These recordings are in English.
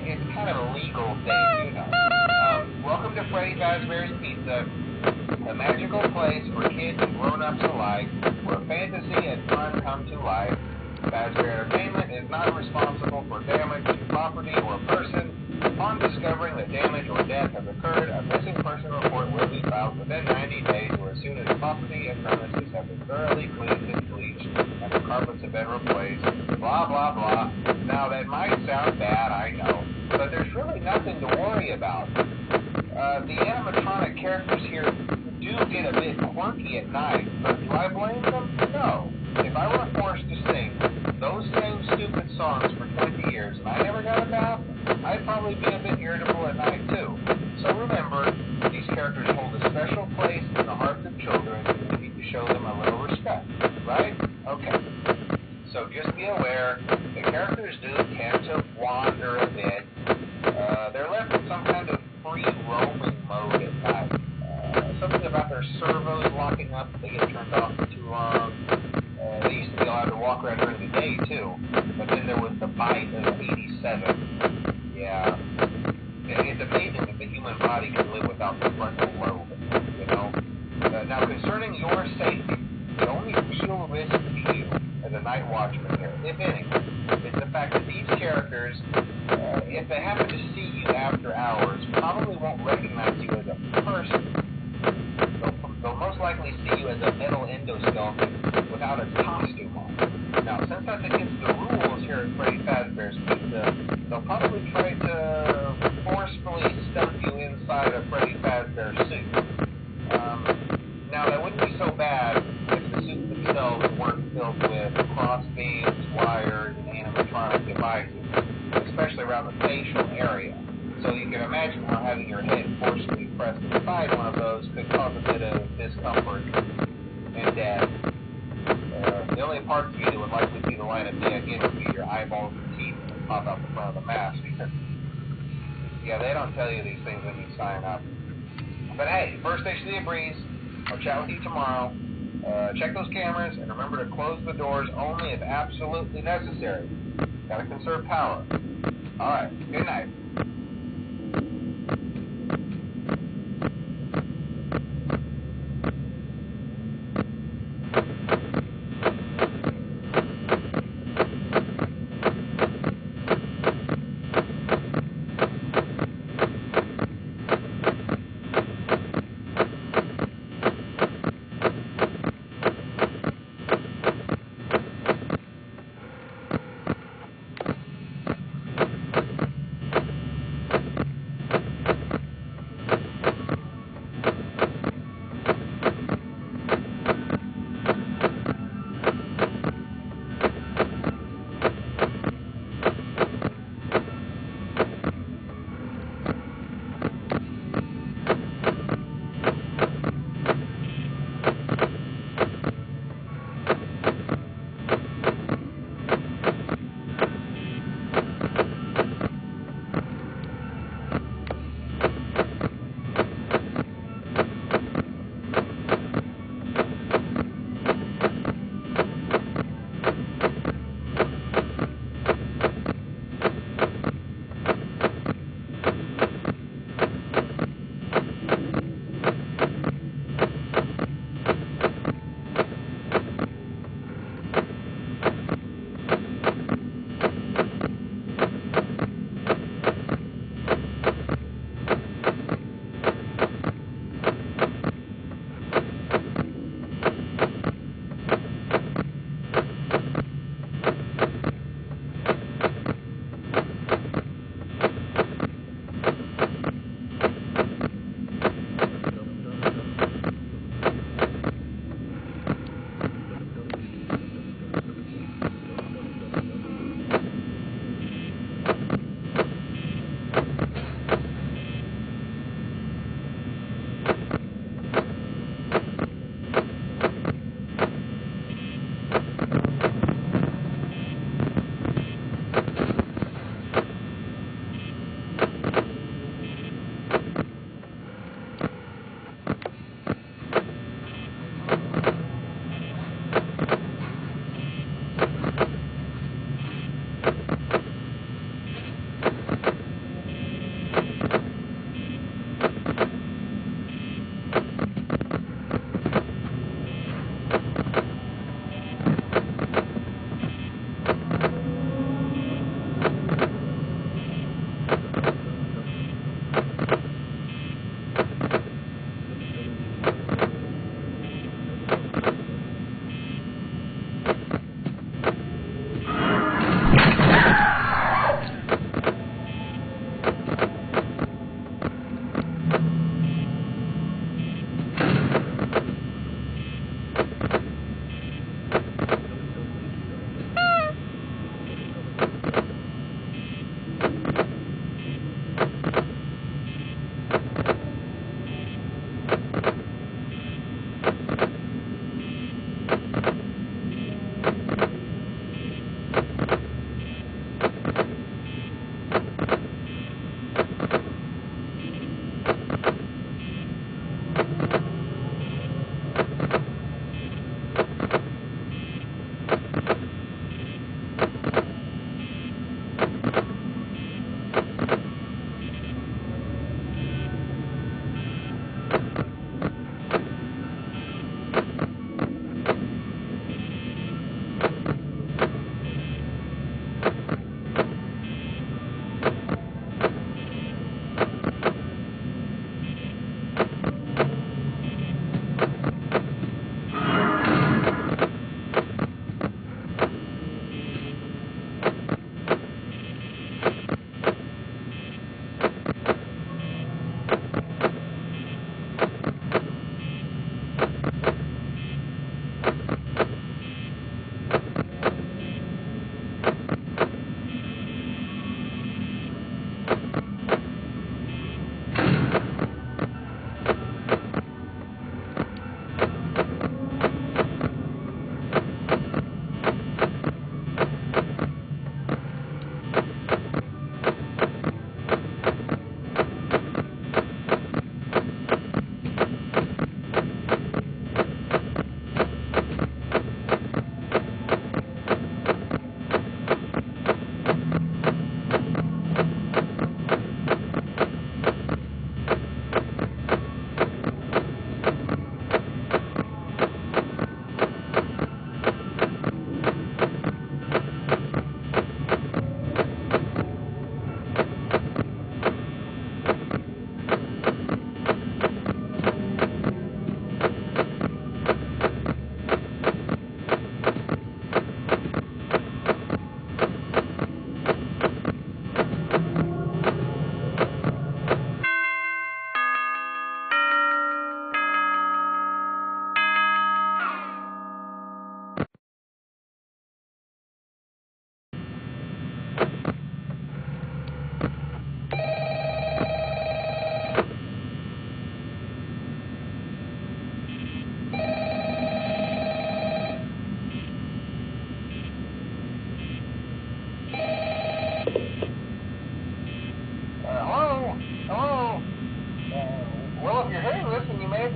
It's kind of a legal thing, you know. Welcome to Fazbears Pizza, a magical place for kids and grown-ups alike, where fantasy and fun come to life. Fazbear Entertainment is not responsible for damage to property or person. Upon discovering that damage or death has occurred, a missing person report will be filed within 90 days or as soon as property and premises have been thoroughly cleaned and bleached and the carpets have been replaced. Blah, blah, blah. Now, that might sound bad, I know, but there's really nothing to worry about. The animatronic characters here do get a bit quirky at night, but do I blame them? No. If I were forced to sing those same stupid songs for 20 years and I never got a bath, I'd probably be a bit irritable at night too. So remember, these characters hold a special place in the hearts of children and we need to show them a little respect, right? Okay. So just be aware, the characters do tend to wander a bit. They're left in some kind of free roaming mode at night. Something about their servos locking up if they get turned off for too long. They used to be allowed to walk around during the day too, but then there was the bite of 87. Yeah. It's amazing that the human body can live without the frontal lobe, you know. Now concerning your safety, the only real risk to you as a night watchman here, if any, is the fact that these characters, if they happen to see you after hours, probably won't recognize you as a person. They'll most likely see you as a metal endoskeleton without a costume on. Now, since that's against the rules here at Freddy Fazbear's Pizza, they'll probably try to forcefully stuff you inside a Freddy Fazbear suit. Now, that wouldn't be so bad if the suits themselves weren't filled with cross beams, wires, and animatronic devices, especially around the facial area. So you can imagine how having your head forcefully pressed inside one of those could cause a bit of discomfort and death. The only parts of you that would likely see the light of day again would be your eyeballs and teeth that pop out the front of the mask. Yeah, they don't tell you these things when you sign up. But hey, first station of the breeze. I'll chat with you tomorrow. Check those cameras and remember to close the doors only if absolutely necessary. Gotta conserve power. Alright, good night.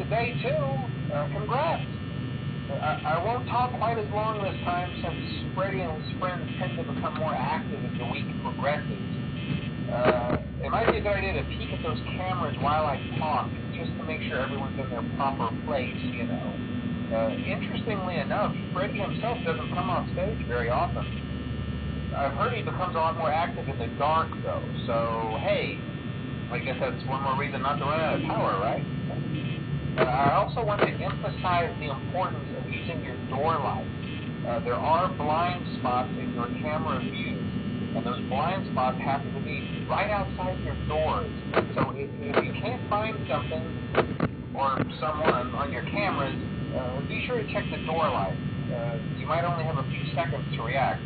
Day 2. Congrats. I won't talk quite as long this time since Freddy and his friends tend to become more active as the week progresses. It might be a good idea to peek at those cameras while I talk, just to make sure everyone's in their proper place, you know. Interestingly enough, Freddy himself doesn't come off stage very often. I've heard he becomes a lot more active in the dark, though, so hey, I guess that's one more reason not to run out of power, right? I also want to emphasize the importance of using your door light. There are blind spots in your camera views, and those blind spots happen to be right outside your doors. So if you can't find something or someone on your cameras, be sure to check the door light. You might only have a few seconds to react.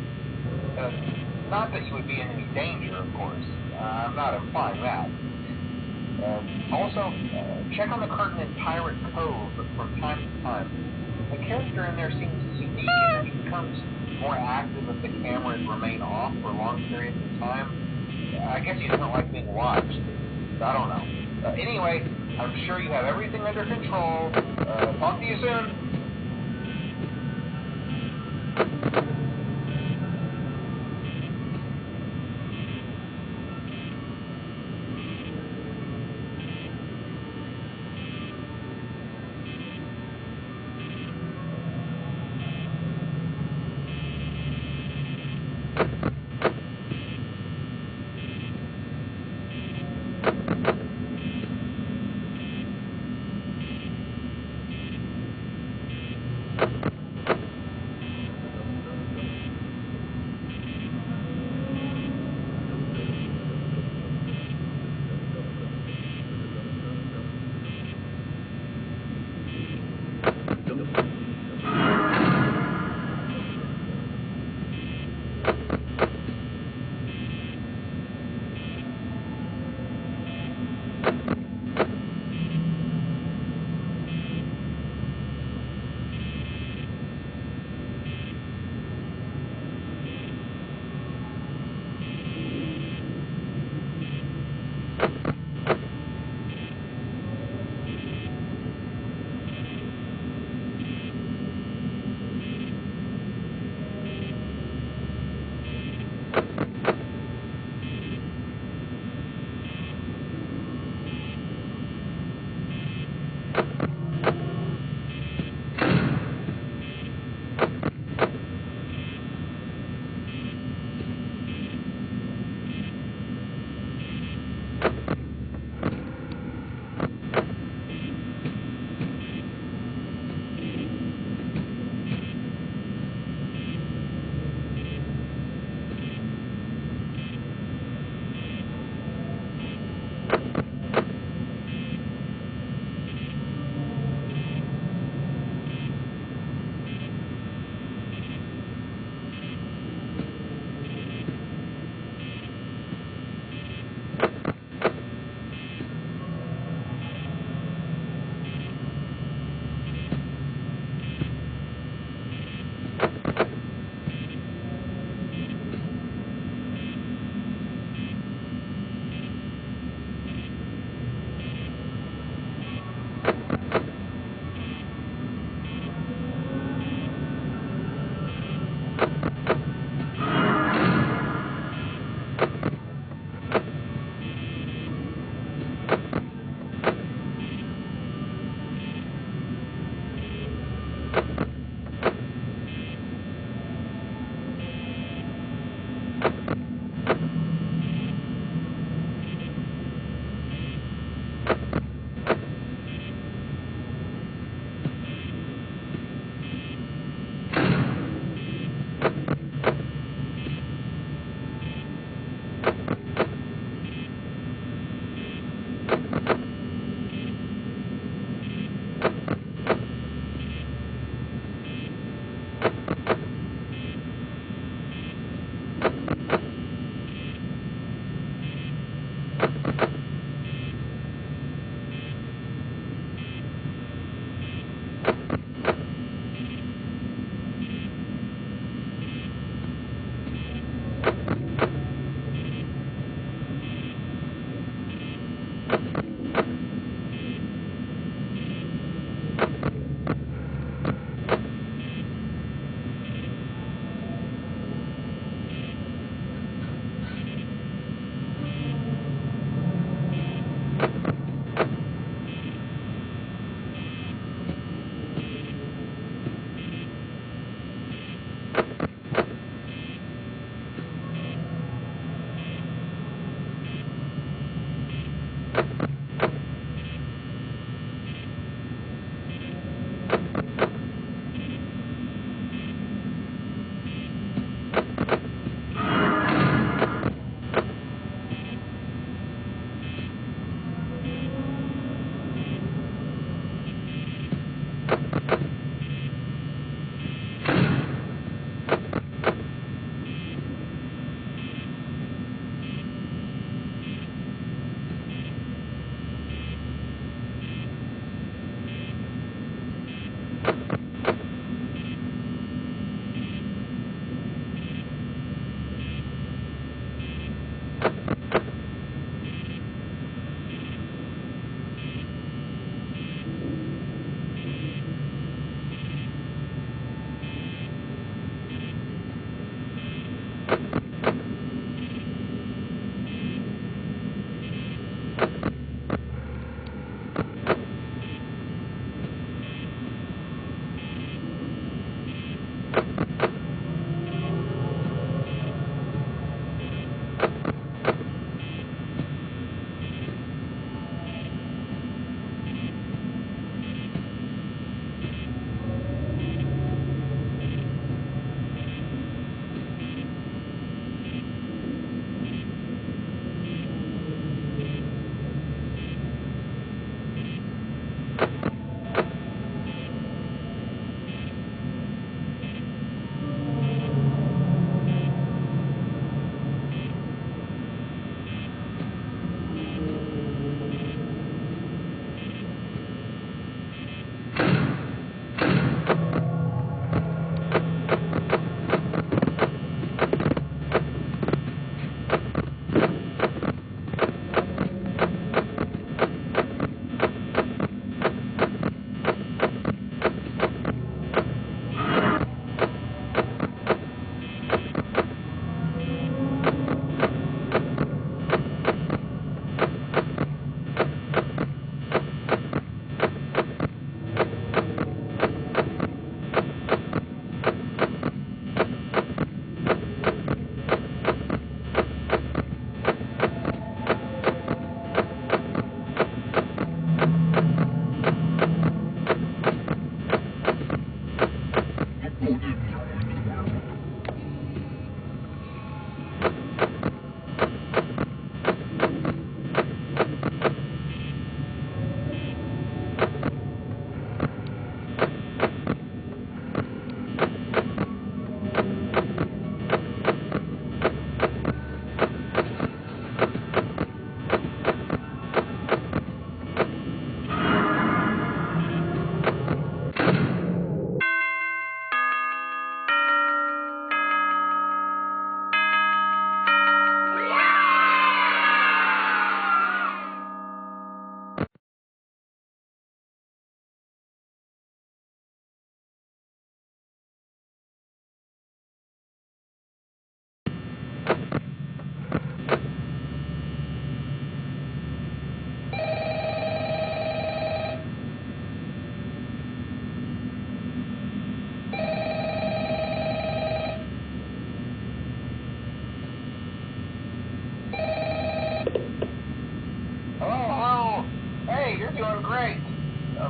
Not that you would be in any danger, of course. I'm not implying that. Also, check on the curtain in Pirate Cove from time to time. The character in there seems unique in that he becomes more active if the cameras remain off for long periods of time. I guess he doesn't like being watched. I don't know. Anyway, I'm sure you have everything under control. Talk to you soon.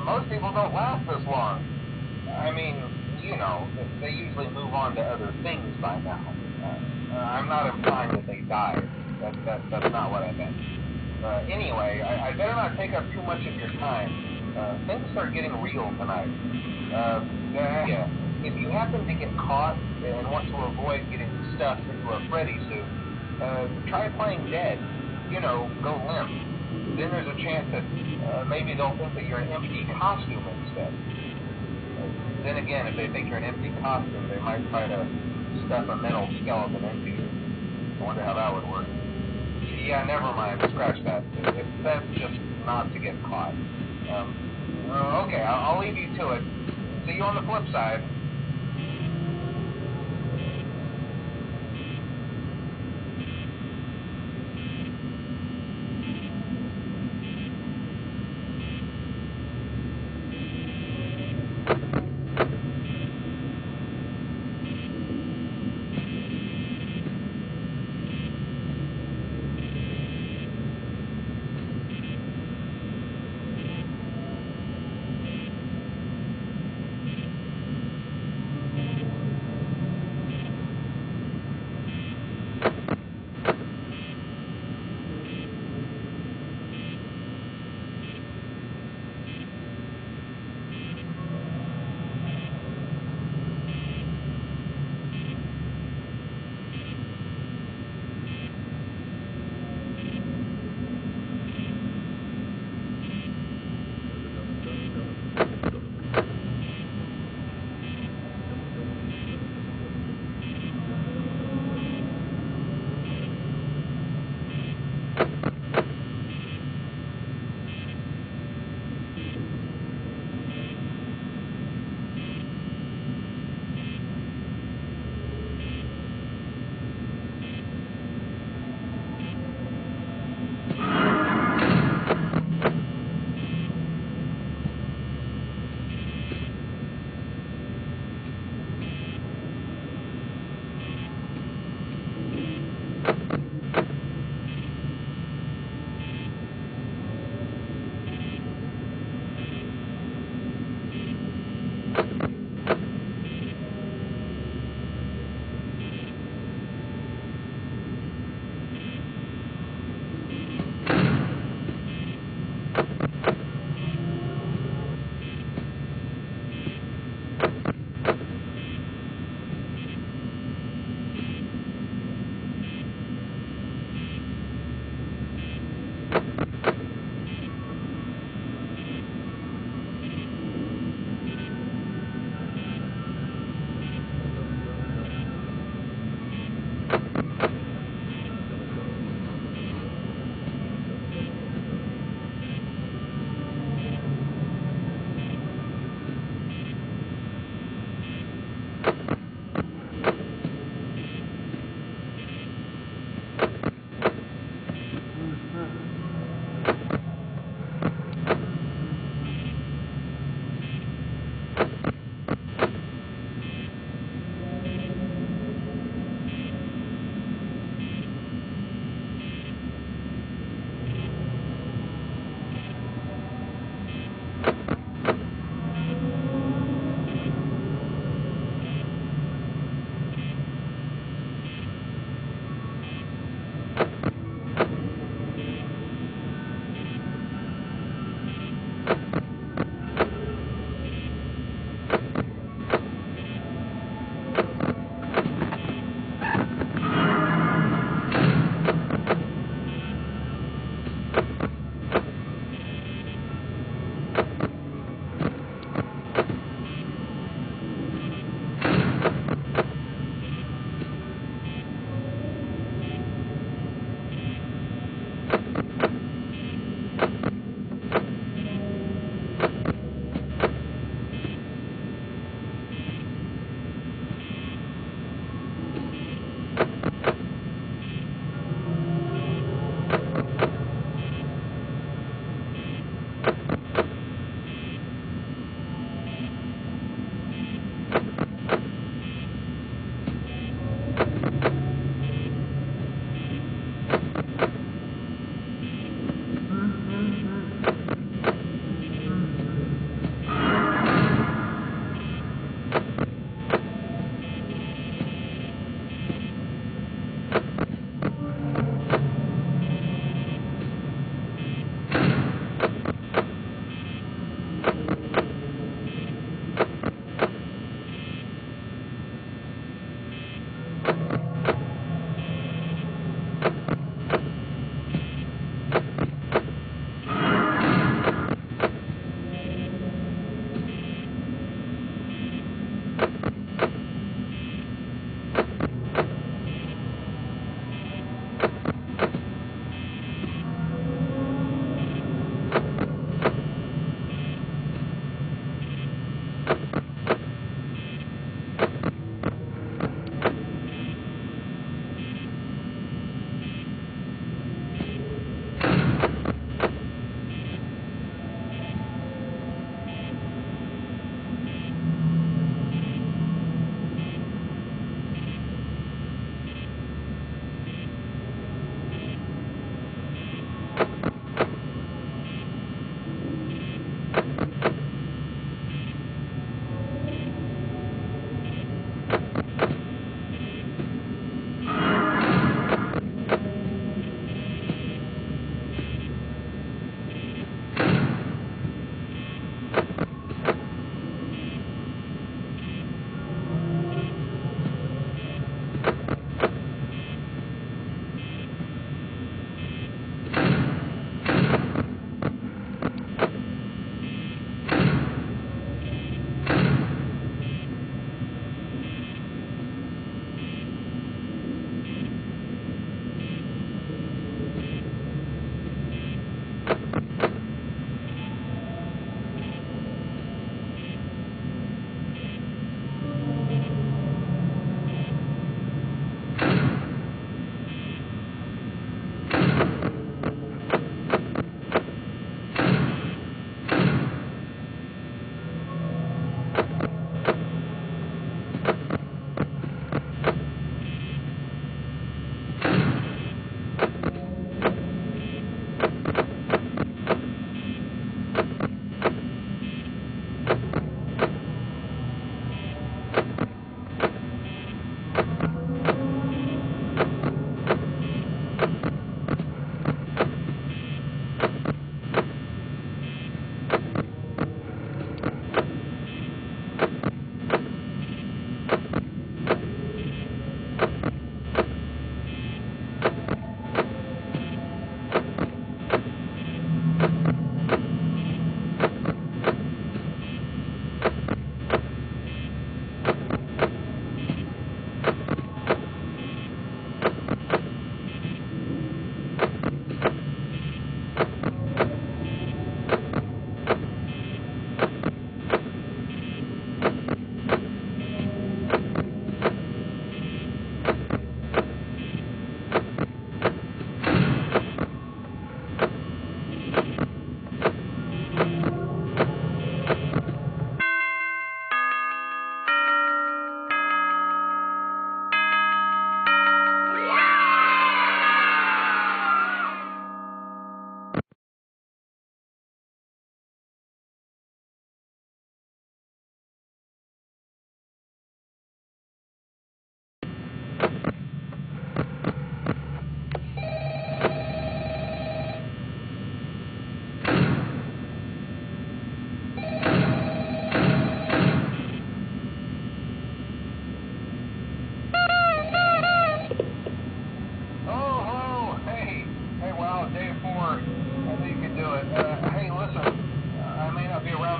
Most people don't last this long. I mean, you know, they usually move on to other things by now. I'm not implying that they died. That's not what I meant. Anyway, I better not take up too much of your time. Things start getting real tonight. Yeah. If you happen to get caught and want to avoid getting stuffed into a Freddy suit, try playing dead. You know, go limp. Then there's a chance that maybe they'll think that you're an empty costume instead. Then again, if they think you're an empty costume, they might try to stuff a metal skeleton into you. I wonder how that would work. Yeah, never mind. Scratch that. That's just not to get caught. Okay, I'll leave you to it. See you on the flip side.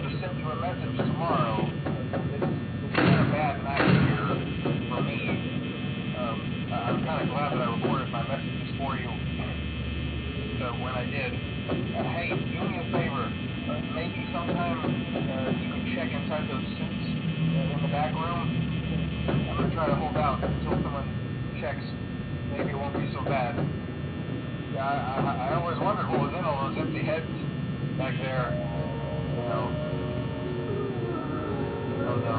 to send you a message tomorrow. It's kind of bad night here for me. I'm kind of glad that I recorded my messages for you. So when I did, hey, do me a favor. Maybe sometime you can check inside those suits in the back room. I'm going to try to hold out until someone checks. Maybe it won't be so bad. Yeah, I always wondered what was in all those empty heads back there. You know. Oh no.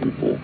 Freddy.